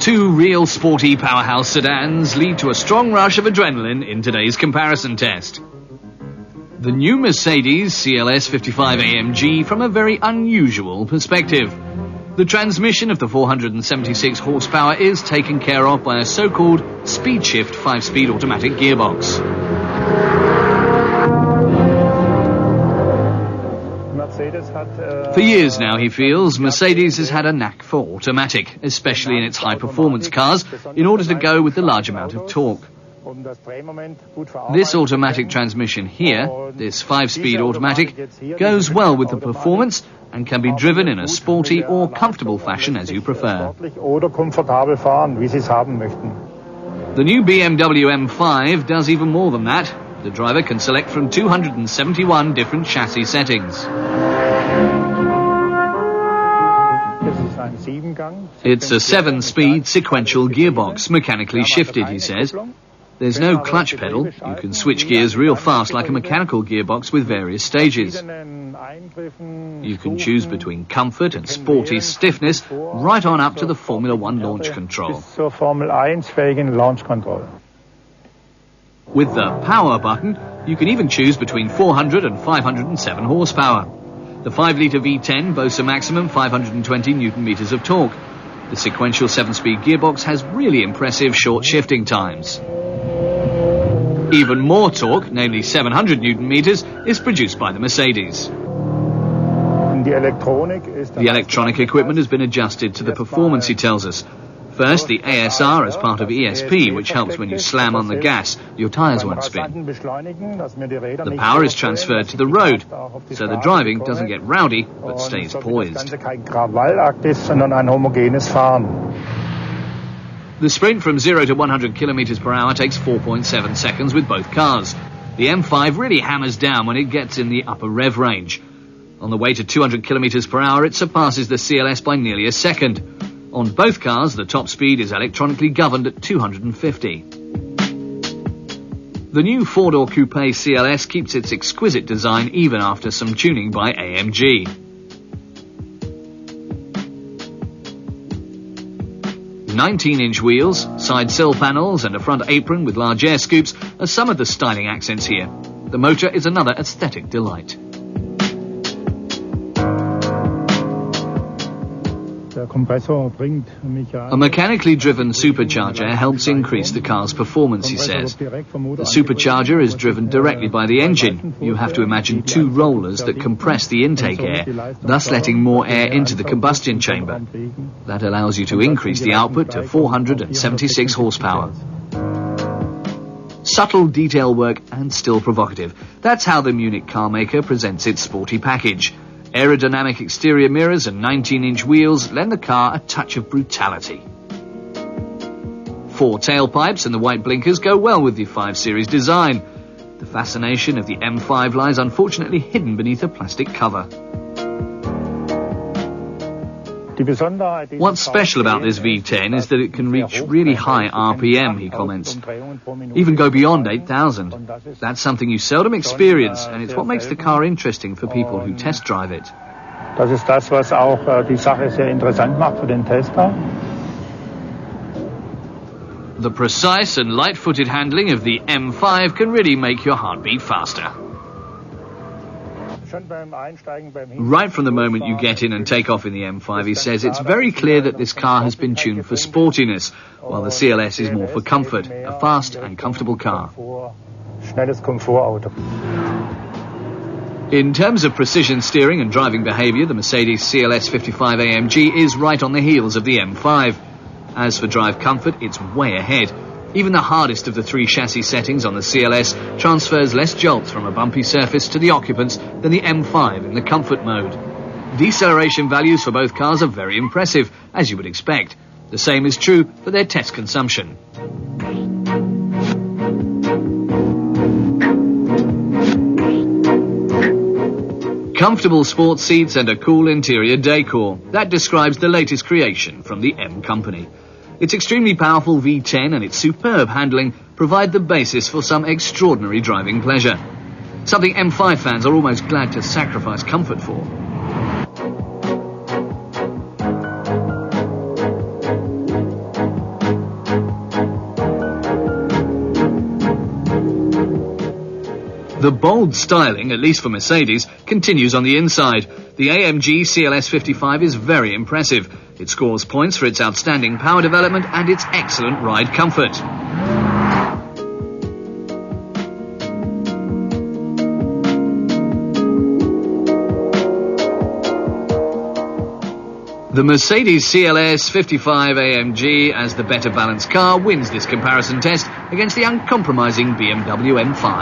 Two real sporty powerhouse sedans lead to a strong rush of adrenaline in today's comparison test. The new Mercedes CLS 55 AMG from a very unusual perspective. The transmission of the 476 horsepower is taken care of by a so-called speed shift 5-speed automatic gearbox. For years now, he feels, Mercedes has had a knack for automatic, especially in its high-performance cars, in order to go with the large amount of torque. This automatic transmission here, this 5-speed automatic, goes well with the performance and can be driven in a sporty or comfortable fashion as you prefer. The new BMW M5 does even more than that. The driver can select from 271 different chassis settings. It's a 7-speed sequential gearbox, mechanically shifted, he says. There's no clutch pedal. You can switch gears real fast like a mechanical gearbox with various stages. You can choose between comfort and sporty stiffness right on up to the Formula 1 launch control. With the power button, you can even choose between 400 and 507 horsepower. The 5-litre V10 boasts a maximum 520 Newton-meters of torque. The sequential 7-speed gearbox has really impressive short shifting times. Even more torque, namely 700 Newton-meters, is produced by the Mercedes. The electronic equipment has been adjusted to the performance, he tells us. First, the ASR as part of ESP, which helps when you slam on the gas, your tyres won't spin. The power is transferred to the road, so the driving doesn't get rowdy, but stays poised. The sprint from 0 to 100 kilometers per hour takes 4.7 seconds with both cars. The M5 really hammers down when it gets in the upper rev range. On the way to 200 kilometers per hour, it surpasses the CLS by nearly a second. On both cars, the top speed is electronically governed at 250. The new 4-door coupe CLS keeps its exquisite design even after some tuning by AMG. "19-inch wheels, side sill panels and a front apron with large air scoops are some of the styling accents here. The motor is another aesthetic delight. A mechanically driven supercharger helps increase the car's performance, he says. The supercharger is driven directly by the engine. You have to imagine two rollers that compress the intake air, thus letting more air into the combustion chamber. That allows you to increase the output to 476 horsepower. Subtle detail work and still provocative. That's how the Munich car maker presents its sporty package. Aerodynamic exterior mirrors and 19-inch wheels lend the car a touch of brutality. 4 tailpipes and the white blinkers go well with the 5 Series design. The fascination of the M5 lies unfortunately hidden beneath a plastic cover. What's special about this V10 is that it can reach really high RPM, he comments. Even go beyond 8,000. That's something you seldom experience, and it's what makes the car interesting for people who test drive it. Das ist das, was auch die Sache sehr interessant macht für den Tester. The precise and light-footed handling of the M5 can really make your heart beat faster. Right from the moment you get in and take off in the M5, he says, it's very clear that this car has been tuned for sportiness, while the CLS is more for comfort, a fast and comfortable car. In terms of precision steering and driving behaviour, the Mercedes CLS 55 AMG is right on the heels of the M5. As for drive comfort, it's way ahead. Even the hardest of the 3 chassis settings on the CLS transfers less jolts from a bumpy surface to the occupants than the M5 in the comfort mode. Deceleration values for both cars are very impressive, as you would expect. The same is true for their test consumption. Comfortable sports seats and a cool interior decor. That describes the latest creation from the M company. Its extremely powerful V10 and its superb handling provide the basis for some extraordinary driving pleasure. Something M5 fans are almost glad to sacrifice comfort for. The bold styling, at least for Mercedes, continues on the inside. The AMG CLS 55 is very impressive. It scores points for its outstanding power development and its excellent ride comfort. The Mercedes CLS 55 AMG, as the better balanced car, wins this comparison test against the uncompromising BMW M5.